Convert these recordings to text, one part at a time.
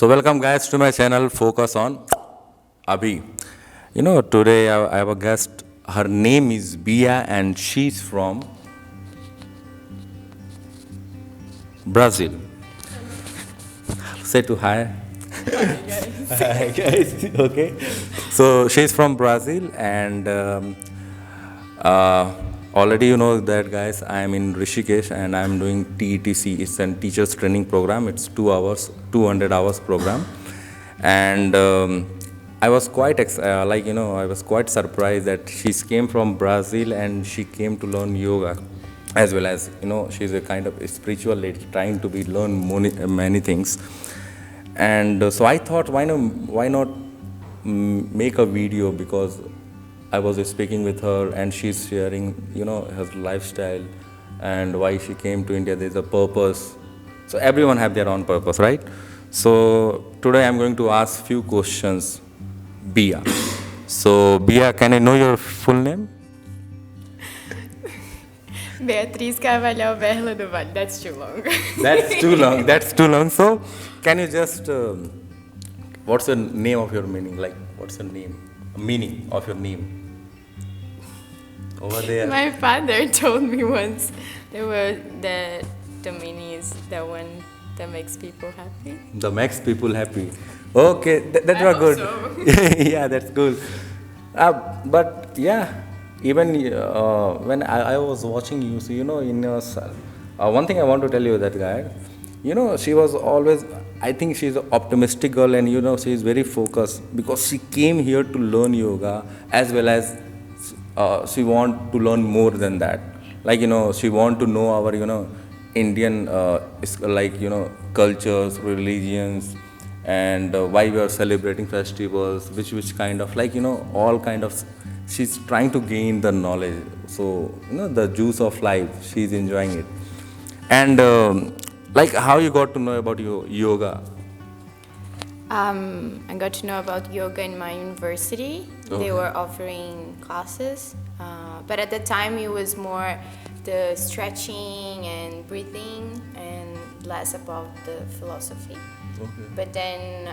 So welcome guys to my channel Focus on Abhi. Today I have a guest. Her name is Biya and she's from Brazil. Say to hi. Hi guys. Hi guys. Okay. So she's from Brazil and uh, already you know that guys. I am in Rishikesh and I am doing TETC. It's a teachers training program. It's 2 hours, 200 hours program, and I was I was quite surprised that she came from Brazil and she came to learn yoga, as well as she's a kind of a spiritual lady trying to be learn many things, and so I thought why not make a video because I was speaking with her and she's sharing her lifestyle and why she came to India. There's a purpose, so everyone have their own purpose, right? So today I'm going to ask few questions, Biya. So Biya, can I know your full name? Beatriz Carvalhal Berla do Vale. That's too long. That's too long. That's too long. So can you just what's the name of your meaning? Like what's the meaning of your name? Over there. My father told me once the meaning is the one that makes people happy. The makes people happy. Okay, that I was hope good. so. Yeah, that's cool. But yeah, even when I was watching you, so in your one thing I want to tell you that guy, she was always. I think she's an optimistic girl, and she's very focused because she came here to learn yoga as well as she want to learn more than that. Like she want to know our Indian cultures, religions, and why we are celebrating festivals, which kind of all kind of. She's trying to gain the knowledge. So the juice of life. She's enjoying it. And like how you got to know about your yoga? I got to know about yoga in my university. Okay. They were offering classes, but at the time it was more the stretching and breathing and less about the philosophy. Okay. But then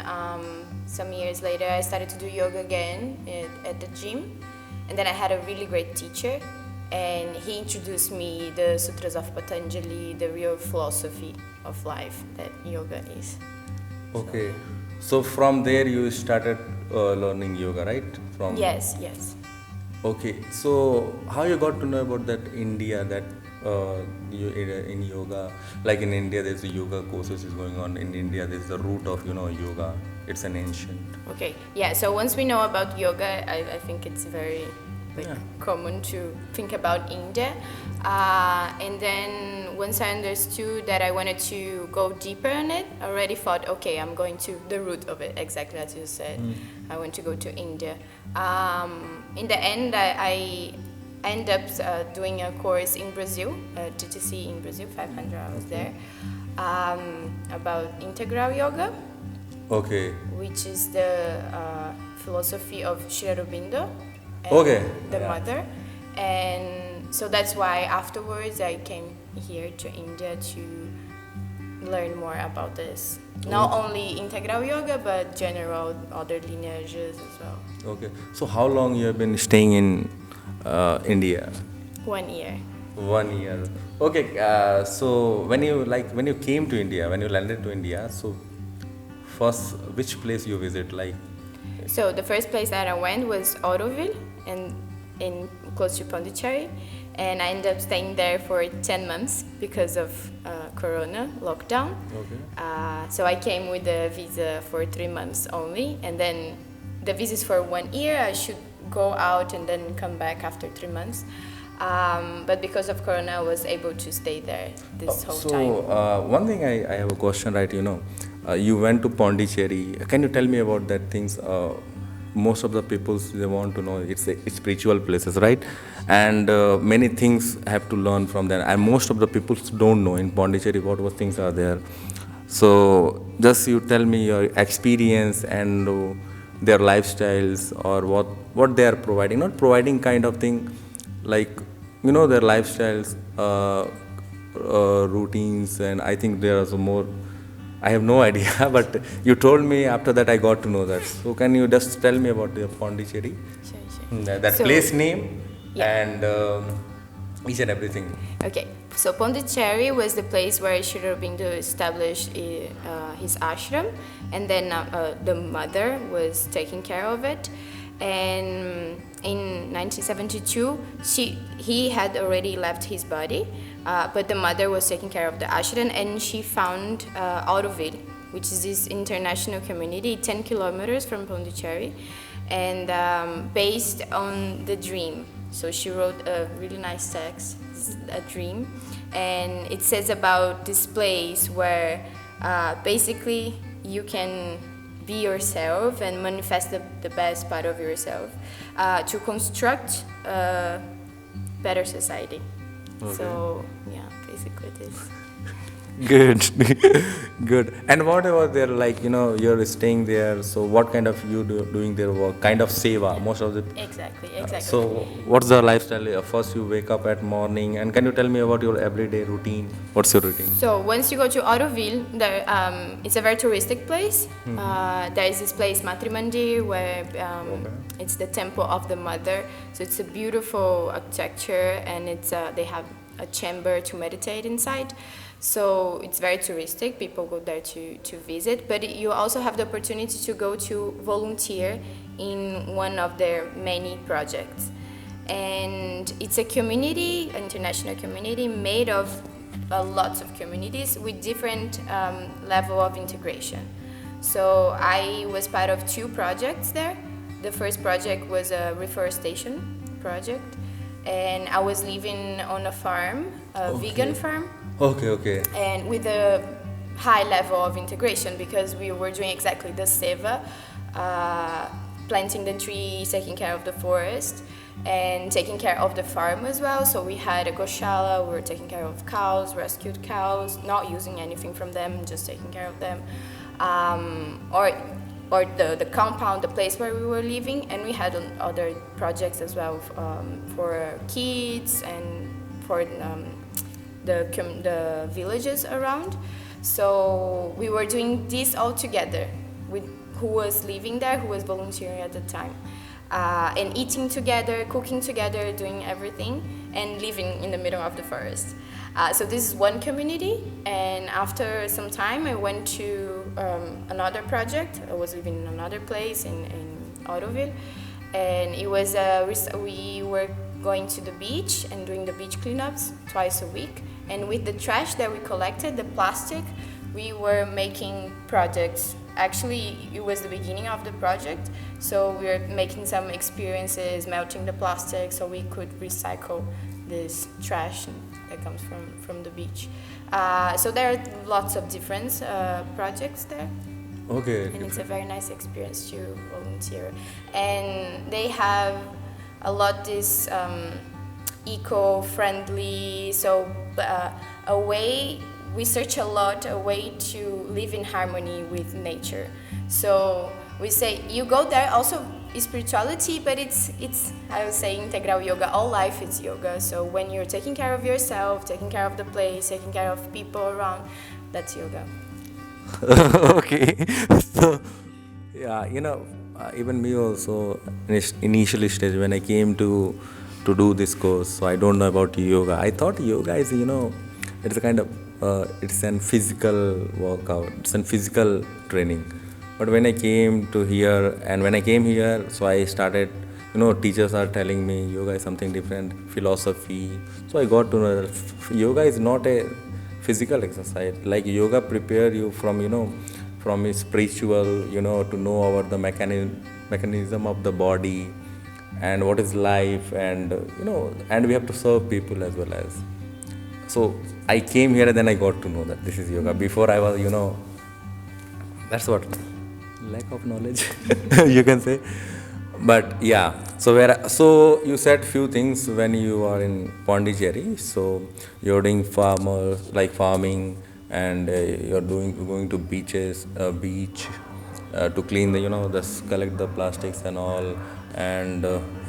some years later, I started to do yoga again at the gym, and then I had a really great teacher, and he introduced me the sutras of Patanjali, the real philosophy of life that yoga is. Okay. So from there you started learning yoga, right? From Yes. Okay. So how you got to know about that India that you in yoga, like in India there's a yoga courses is going on. In India there's the root of yoga. It's an ancient. Okay. Yeah. So once we know about yoga, I think it's very common to think about India. And then once I understood that I wanted to go deeper on it, I already thought, okay, I'm going to the root of it, exactly as you said. I want to go to India. In the end, I ended up doing a course in Brazil, TTC in Brazil, 500 hours there, about integral yoga. Okay. Which is the philosophy of Sri Aurobindo, Okay. the Yeah. mother. And so that's why afterwards I came here to India to learn more about this. Not only integral yoga, but general other lineages as well. Okay. So how long you have been staying in India? 1 year. 1 year. Okay. So when you came to India, when you landed to India, so first which place you visit? Like So the first place that I went was Auroville, and in close to Pondicherry, and I ended up staying there for 10 months because of Corona lockdown. Okay. So I came with a visa for 3 months only, and then the visa is for 1 year. I should go out and then come back after 3 months. But because of Corona, I was able to stay there this whole time. So one thing I have a question, right? You went to Pondicherry. Can you tell me about that things? Most of the people they want to know it's spiritual places, right? And many things have to learn from there. And most of the people don't know in Pondicherry what things are there. So just you tell me your experience and their lifestyles or what they are providing. Not providing kind of thing, like their lifestyles, routines, and I think there are some more I have no idea, but you told me after that I got to know that. So can you just tell me about the Pondicherry, Sure, sure. that So, place name yeah. and each and everything? Okay, so Pondicherry was the place where Sri Aurobindo established his ashram, and then the mother was taking care of it. And in 1972, he had already left his body, but the mother was taking care of the ashram, and she found Auroville, which is this international community 10 kilometers from Pondicherry, and based on the dream. So she wrote a really nice text, a dream, and it says about this place where basically you can be yourself and manifest the best part of yourself to construct a better society. Okay. So yeah, basically this. Good, good. And what about there? Like you're staying there. So what kind of doing their work? Kind of seva. Most of the. Exactly, exactly. So what's the lifestyle? First you wake up at morning, and can you tell me about your everyday routine? What's your routine? So once you go to Auroville, there, it's a very touristic place. There is this place Matrimandi where it's the temple of the mother. So it's a beautiful architecture, and it's they have a chamber to meditate inside. So it's very touristic. People go there to visit, but you also have the opportunity to go to volunteer in one of their many projects. And it's a community, an international community made of lots of communities with different level of integration. So I was part of 2 projects there. The first project was a reforestation project, and I was living on a farm, a vegan farm. Okay, okay. And with a high level of integration, because we were doing exactly the seva, planting the trees, taking care of the forest, and taking care of the farm as well. So we had a goshala, we were taking care of cows, rescued cows, not using anything from them, just taking care of them. Or the compound, the place where we were living, and we had other projects as well for kids and for the villages around. So we were doing this all together with who was living there, who was volunteering at the time, and eating together, cooking together, doing everything, and living in the middle of the forest. So this is one community, and after some time I went to another project. I was living in another place in Auroville, and it was we were going to the beach and doing the beach cleanups twice a week. And with the trash that we collected, the plastic, we were making projects. Actually, it was the beginning of the project, so we were making some experiences, melting the plastic so we could recycle this trash that comes from the beach. So there are lots of different projects there. Okay. And it's a very nice experience to volunteer. And they have a lot this eco-friendly, so a way, we search a lot a way to live in harmony with nature. So we say you go there also spirituality, but it's I would say integral yoga. All life is yoga. So when you're taking care of yourself, taking care of the place, taking care of people around, that's yoga. Okay. So yeah, even me also initially stage when I came to do this course, so I don't know about yoga. I thought yoga is it's a kind of it's an physical workout, it's a physical training. But when I came here, so I started, teachers are telling me yoga is something different, philosophy. So I got to know that yoga is not a physical exercise. Like yoga prepare you from from a spiritual, to know about the mechanism of the body and what is life, and and we have to serve people as well as. So I came here and then I got to know that this is yoga. Before I was, that's what, lack of knowledge, you can say. But yeah, so you said few things when you are in Pondicherry. So you're doing farming, and you're going to beach to clean collect the plastics and all, and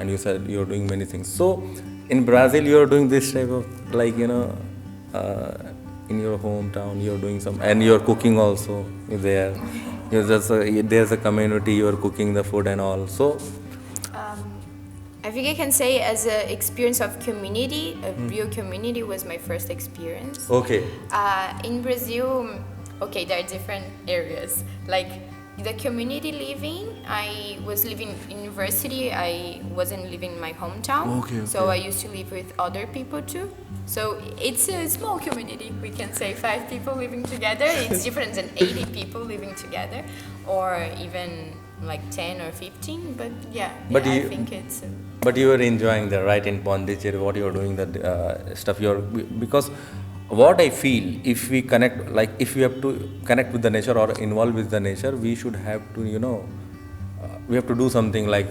you said you're doing many things. So in Brazil you're doing this type of in your hometown you're doing some, and you're cooking also there. There's a community, you're cooking the food and all. So I think I can say as an experience of community, a real community was my first experience. okay, In Brazil, okay, there are different areas. Like the community living, I was living in university, I wasn't living in my hometown. Okay, So okay. I used to live with other people too. So it's a small community, we can say 5 people living together. It's different than 80 people living together, or even like 10 or 15, but yeah, But I you- think it's... but you are enjoying the right in Pondicherry, what you're doing, the stuff you're, because what I feel, if we connect, like if we have to connect with the nature or involve with the nature, we should have to, we have to do something like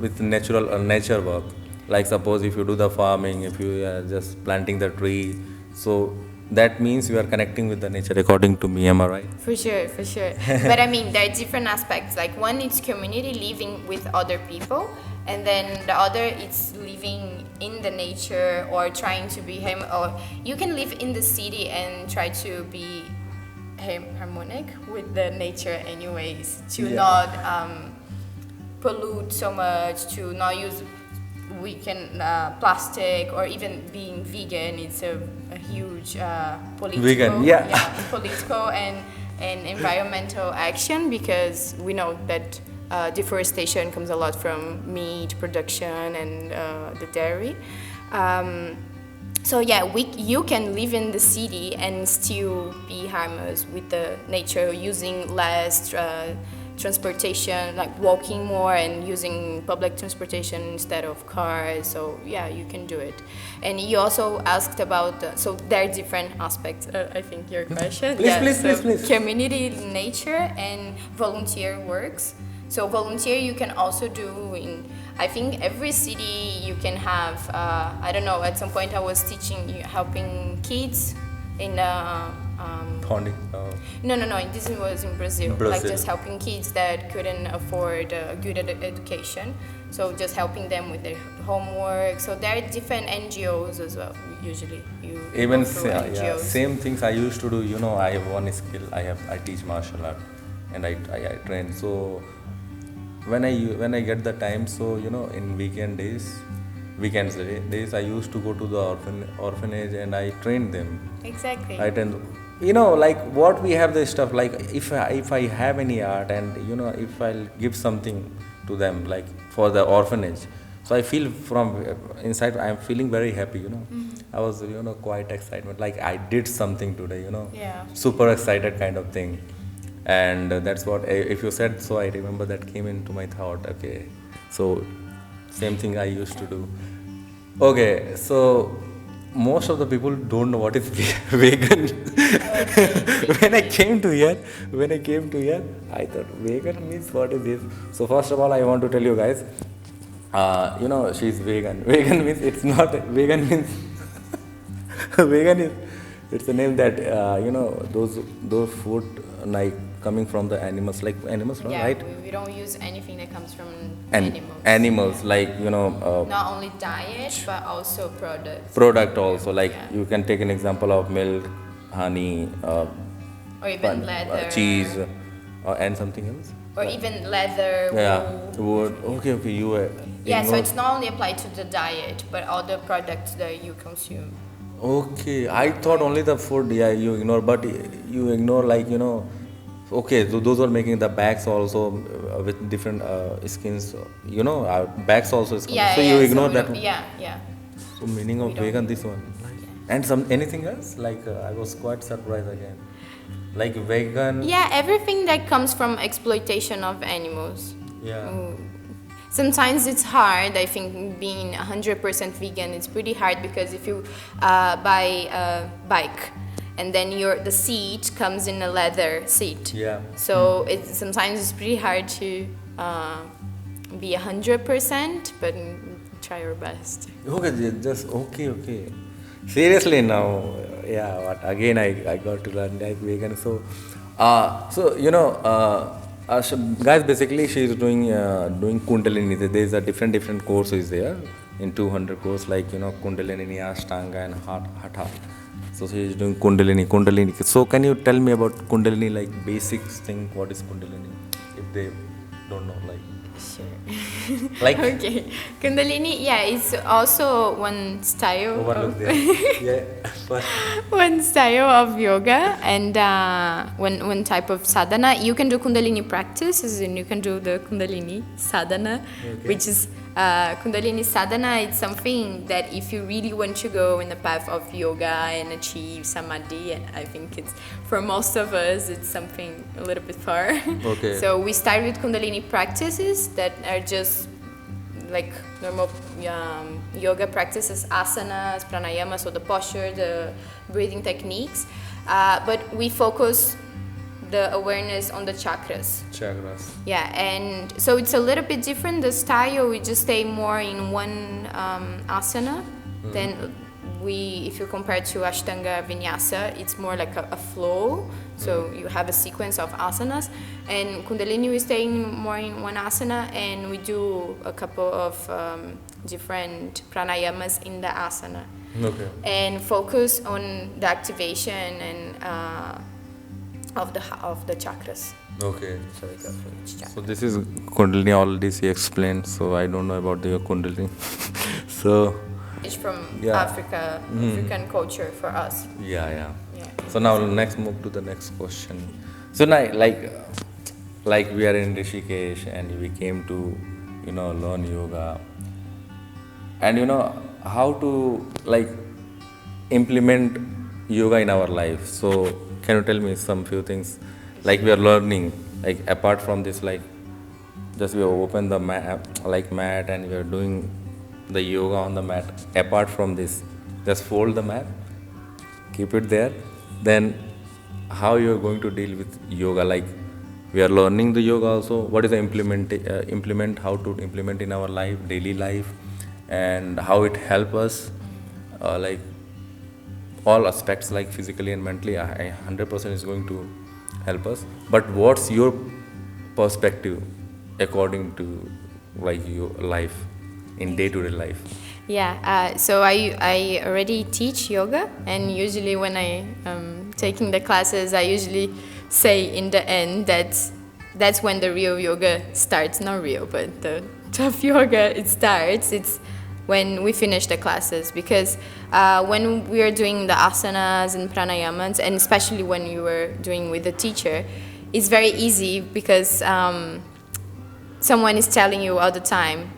with natural nature work. Like suppose if you do the farming, if you are just planting the tree, so that means you are connecting with the nature, according to me. Am I right? For sure, for sure. But I mean, there are different aspects. Like one, it's community living with other people, and then the other, it's living in the nature or trying to be him. Or you can live in the city and try to be harmonic with the nature, anyways. To Yeah. not pollute so much, to not use plastic, or even being vegan. It's a huge political, Vegan, yeah. political and environmental action, because we know that deforestation comes a lot from meat production and the dairy. So yeah, you can live in the city and still be harmless with the nature, using less transportation, like walking more and using public transportation instead of cars. So yeah, you can do it. And you also asked about, so there are different aspects, I think, your question. Please. Community, nature, and volunteer works. So volunteer you can also do in, I think every city you can have, I don't know, at some point I was helping kids in Founding. no, this was in Brazil. Brazil. Like just helping kids that couldn't afford a good education. So just helping them with their homework. So there are different NGOs as well. Usually, you Even go through NGOs. same things I used to do. I have one skill. I teach martial art, and I train. So when I get the time, so in weekends days, I used to go to the orphanage and I train them. Exactly. I train, like what we have this stuff. Like if I have any art, and if I'll give something to them, like for the orphanage, so I feel from inside I'm feeling very happy. I was quite excited. Like I did something today. Yeah. Super excited kind of thing. And that's what, if you said so, I remember that came into my thought. Okay, so same thing I used to do. Okay, so most of the people don't know what is vegan. when I came to here, I thought vegan means what is this? So first of all, I want to tell you guys, she's vegan. Vegan means it's not vegan means vegan is, it's a name that those food like coming from the animals, like animals, Yeah, right? we don't use anything that comes from And animals. animals, like Not only diet, but also products. product also, like Yeah. you can take an example of milk, honey, Or even leather. cheese, and something else. Or even leather, Yeah, wool. wood. Okay, you Yeah, so ignore- it's not only applied to the diet, but all the products that you consume. Okay, I thought only the food. Yeah, you ignore, but you ignore like Okay, so those are making the bags also with different skins. Bags also is. Yeah, so yeah, you ignore we that. don't- One. Yeah. So meaning of we don't- vegan, this one. And anything else? Like I was quite surprised again. Like vegan. Yeah, everything that comes from exploitation of animals. Yeah. Sometimes it's hard. I think being 100% vegan is pretty hard, because if you buy a bike and then the seat comes in a leather seat. Yeah. So sometimes it's pretty hard to be 100%, but try your best. Okay, just okay. Seriously now, yeah. What again? I got to learn like vegan. So, so guys, basically she's doing Kundalini. There is a different courses there in 200 course, like Kundalini, Ashtanga, and Hatha. So she is doing Kundalini. So can you tell me about Kundalini, like basics thing? What is Kundalini? If they don't know, like. Sure. Like. Okay. Kundalini, yeah, it's also one style. Overlook there. Yeah. But. One style of yoga and one type of sadhana. You can do Kundalini practices and you can do the Kundalini sadhana, which is Kundalini sadhana. It's something that if you really want to go in the path of yoga and achieve samadhi, and I think it's for most of us, it's something a little bit far. Okay. So we start with Kundalini practices that are just like normal yoga practices, asanas, pranayama, so the posture, the breathing techniques. But we focus the awareness on the chakras. Chakras. Yeah, and so it's a little bit different. The style, we just stay more in one asana. Then if you compare to Ashtanga Vinyasa, it's more like a flow. So you have a sequence of asanas. And Kundalini, we stay more in one asana, and we do a couple of different pranayamas in the asana. Okay. And focus on the activation and of the chakras. Okay. So we go for each chakra. So this is Kundalini, already she explained, so I don't know about the Kundalini. So. It's from Yeah. African culture for us. Yeah. Yeah. So now next move to the next question. So now like we are in Rishikesh and we came to learn yoga, and how to like implement yoga in our life. So can you tell me some few things like we are learning, like apart from this, like just we open the mat and we are doing the yoga on the mat. Apart from this, just fold the mat, keep it there. Then how you are going to deal with yoga? Like we are learning the yoga also. What is the how to implement in our life, daily life, and how it help us, like all aspects, like physically and mentally. I 100% is going to help us. But what's your perspective according to like your life in day-to-day life? Yeah, so I already teach yoga, and usually when I'm taking the classes, I usually say in the end that that's when the real yoga starts. Not real, but the tough yoga, it starts. It's when we finish the classes, because when we are doing the asanas and pranayamas, and especially when you were doing with the teacher, it's very easy because someone is telling you all the time,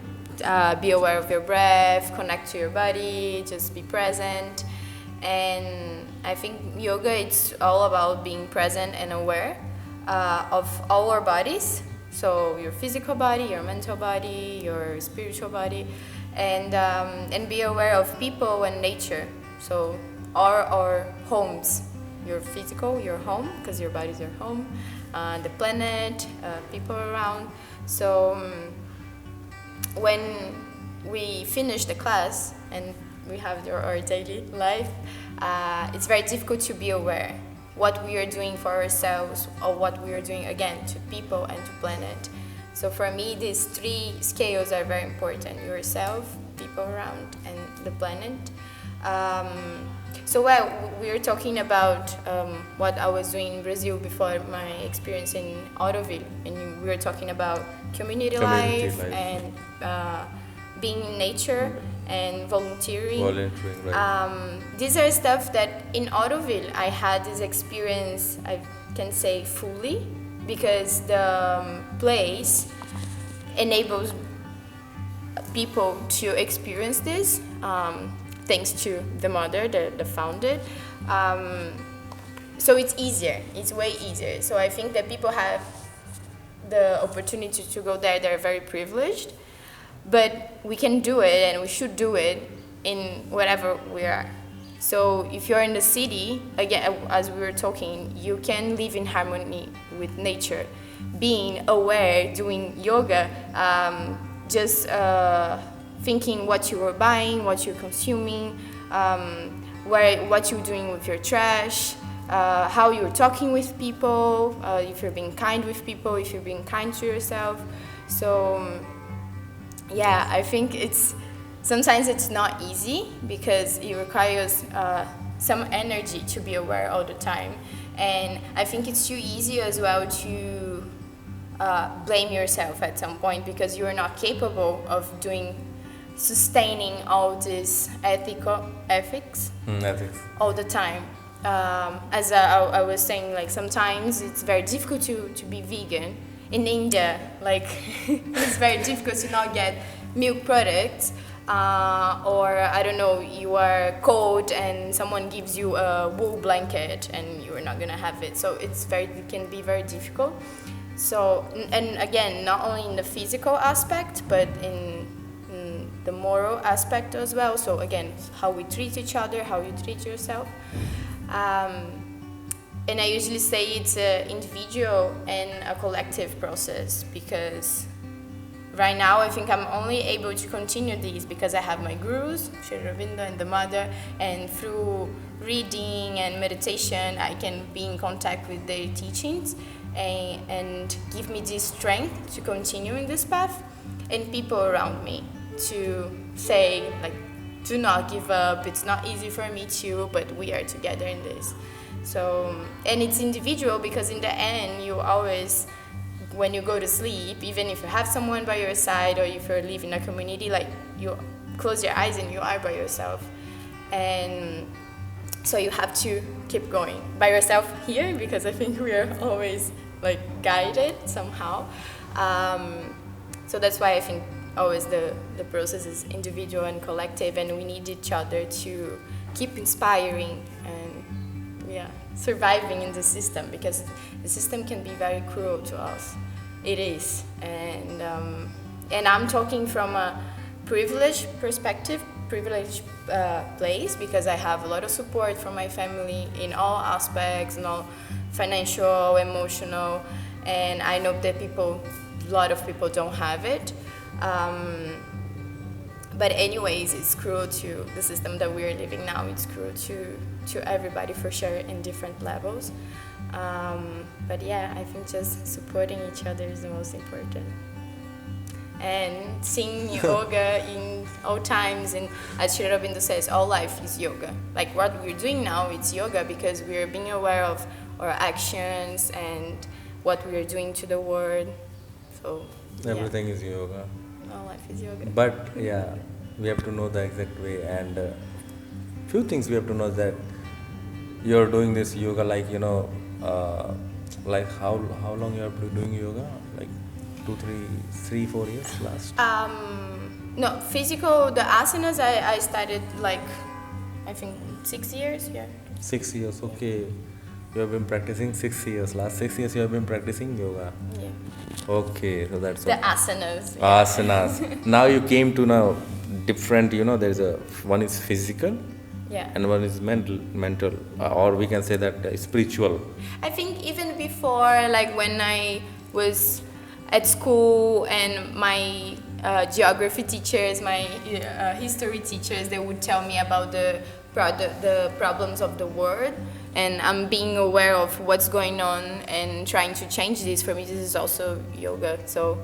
be aware of your breath, connect to your body, just be present. And I think yoga, it's all about being present and aware of all our bodies. So your physical body, your mental body, your spiritual body, and be aware of people and nature. So our homes, your physical, your home, because your body is your home, the planet, people around. So when we finish the class and we have our daily life, it's very difficult to be aware what we are doing for ourselves or what we are doing again to people and to planet. So for me, these three scales are very important: yourself, people around, and the planet. So we were talking about what I was doing in Brazil before my experience in Auroville, and we were talking about community life and being in nature and volunteering. Right. These are stuff that in Auroville I had this experience, I can say fully, because the place enables people to experience this, thanks to the mother, the founder. So it's easier, it's way easier. So I think that people have the opportunity to go there, they're very privileged. But we can do it, and we should do it in wherever we are. So if you're in the city, again, as we were talking, you can live in harmony with nature, being aware, doing yoga, just thinking what you are buying, what you're consuming, what you're doing with your trash, how you're talking with people, if you're being kind with people, if you're being kind to yourself. So yeah, I think sometimes it's not easy because it requires some energy to be aware all the time. And I think it's too easy as well to blame yourself at some point because you are not capable of sustaining all this ethics Ethics. all the time. As I was saying, like sometimes it's very difficult to be vegan. In India, like it's very difficult to not get milk products. Or I don't know, you are cold and someone gives you a wool blanket and you are not gonna have it. So it can be very difficult. So, and again, not only in the physical aspect, but in the moral aspect as well. So again, how we treat each other, how you treat yourself. And I usually say it's an individual and a collective process because right now I think I'm only able to continue this because I have my gurus, Shri Ravinda and the mother, and through reading and meditation I can be in contact with their teachings and give me this strength to continue in this path, and people around me to say like, do not give up, it's not easy for me too, but we are together in this. So, and it's individual because in the end you always, when you go to sleep, even if you have someone by your side or if you live in a community, like you close your eyes and you are by yourself. And so you have to keep going by yourself here because I think we are always like guided somehow. So that's why I think always the process is individual and collective, and we need each other to keep inspiring and surviving in the system, because the system can be very cruel to us. It is, and I'm talking from a privileged perspective, privileged place, because I have a lot of support from my family in all aspects, financial, emotional, and I know that a lot of people don't have it. But anyways, it's cruel to the system that we're living now. It's cruel to everybody for sure in different levels. But yeah, I think just supporting each other is the most important. And seeing yoga in all times, and as Sri Aurobindo says, all life is yoga. Like what we're doing now, it's yoga because we're being aware of our actions and what we are doing to the world. So Everything is yoga. All life is yoga. But yeah, we have to know the exact way, and few things we have to know that you're doing this yoga, like like how long you have been doing yoga, like 4 years last. No, physical, the asanas I started like I think 6 years. 6 years, okay. You have been practicing 6 years. Last 6 years you have been practicing yoga. Yeah. Okay, so that's the asanas. Asanas. Now you came to know different. There's one is physical. Yeah. And one is mental, or we can say that spiritual. I think even before, like when I was at school and my geography teachers, my history teachers, they would tell me about the problems of the world, and I'm being aware of what's going on and trying to change this. For me, this is also yoga. So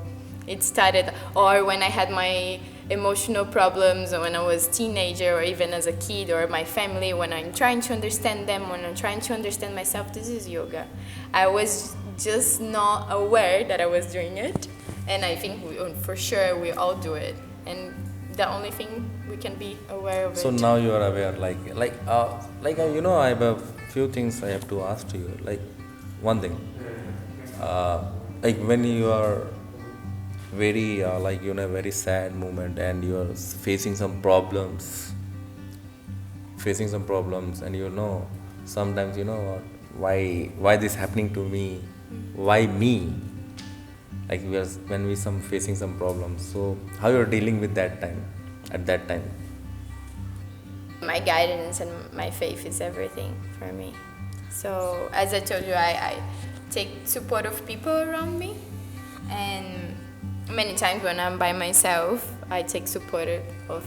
it started, or when I had my emotional problems when I was a teenager, or even as a kid, or my family, when I'm trying to understand them, when I'm trying to understand myself, this is yoga. I was just not aware that I was doing it, and I think for sure we all do it, and the only thing we can be aware of so it. So now you are aware, I have a few things I have to ask to you. Like one thing, like when you are very very sad moment and you are facing some problems, and sometimes what, why this happening to me, why me, like when we facing some problems. So how you're dealing with that time, at that time? My guidance and my faith is everything for me. So as I told you, I take support of people around me, and many times when I'm by myself, I take support of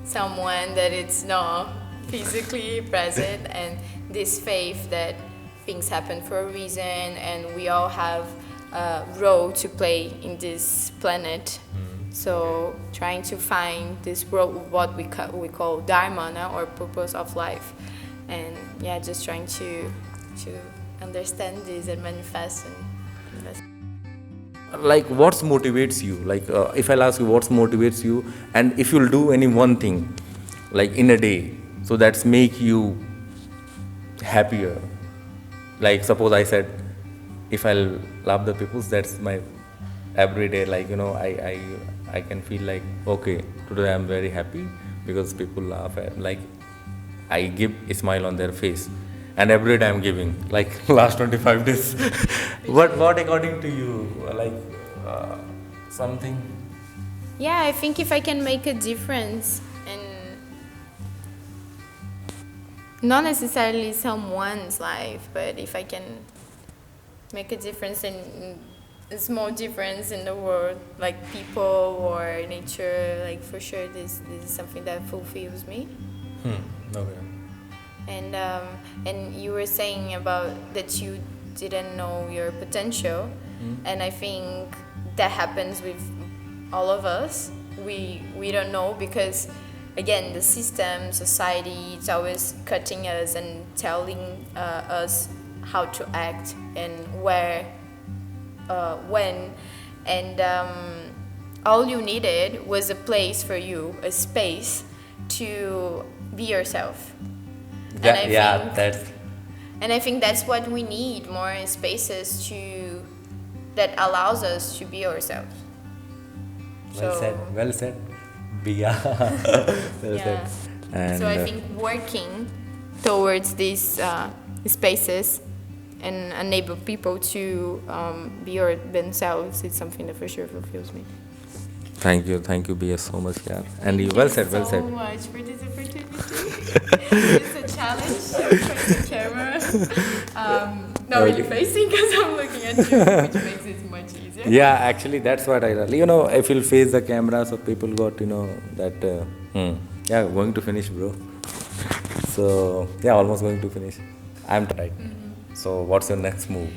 someone that it's not physically present, and this faith that things happen for a reason, and we all have a role to play in this planet. So trying to find this role, what we call dharma, or purpose of life, and yeah, just trying to understand this and manifest and that's Like, what motivates you? Like, if I'll ask you, what motivates you, and if you'll do any one thing, like in a day, so that's make you happier. Like, suppose I said, if I'll love the peoples, that's my everyday. Like, I can feel like, okay, today I'm very happy because people laugh at, like, I give a smile on their face, and every day I'm giving, like last 25 days. What according to you, like, something? yeah, I think if I can make a difference in not necessarily someone's life, but if I can make a difference in a small difference in the world, like people or nature, like for sure this is something that fulfills me. Okay. And you were saying about that you didn't know your potential, and I think that happens with all of us. We don't know because again the system, society, it's always cutting us and telling us how to act and where, when, and all you needed was a place for you, a space to be yourself. And I think that's what we need, more spaces that allows us to be ourselves. Well said, Biya. Well Yeah. said. And So I think working towards these spaces and enable people to be themselves is something that for sure fulfills me. thank you, Biya, so much, yeah. And you well said. Thank you so much for this opportunity. It's a challenge for the camera. Not really facing because I'm looking at you, which makes it much easier. Yeah, actually, that's what I really, if you'll face the camera, so people got, that, yeah, going to finish, bro. So, yeah, almost going to finish. I'm tight. So, what's your next move?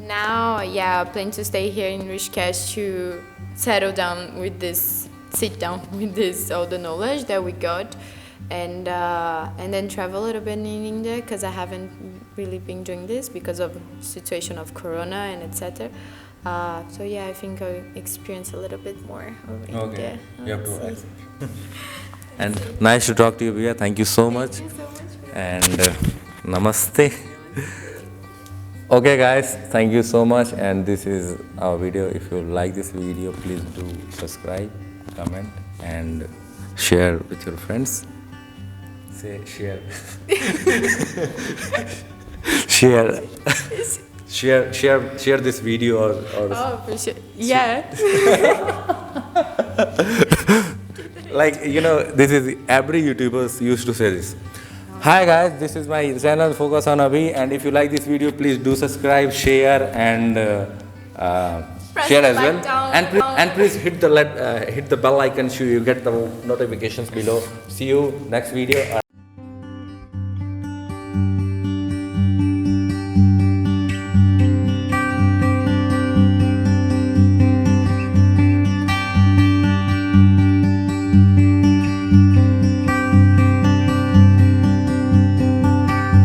Now, yeah, I plan to stay here in Rishikesh to settle down with this, sit down with this, all the knowledge that we got, and then travel a little bit in India because I haven't really been doing this because of situation of Corona and etc. So yeah, I think I experience a little bit more of India. You have to Let's see. And nice to talk to you, Biya. Thank you so much. Thank you so much. And namaste. Okay, guys, thank you so much. And this is our video. If you like this video, please do subscribe, comment, and share with your friends. Say share. share this video or Oh, for sure. Yeah. like, this is every YouTubers used to say this. Hi guys, this is my channel Focus on Abhi, and if you like this video, please do subscribe, share, and share as well. And please hit the bell icon so you get the notifications below. See you next video.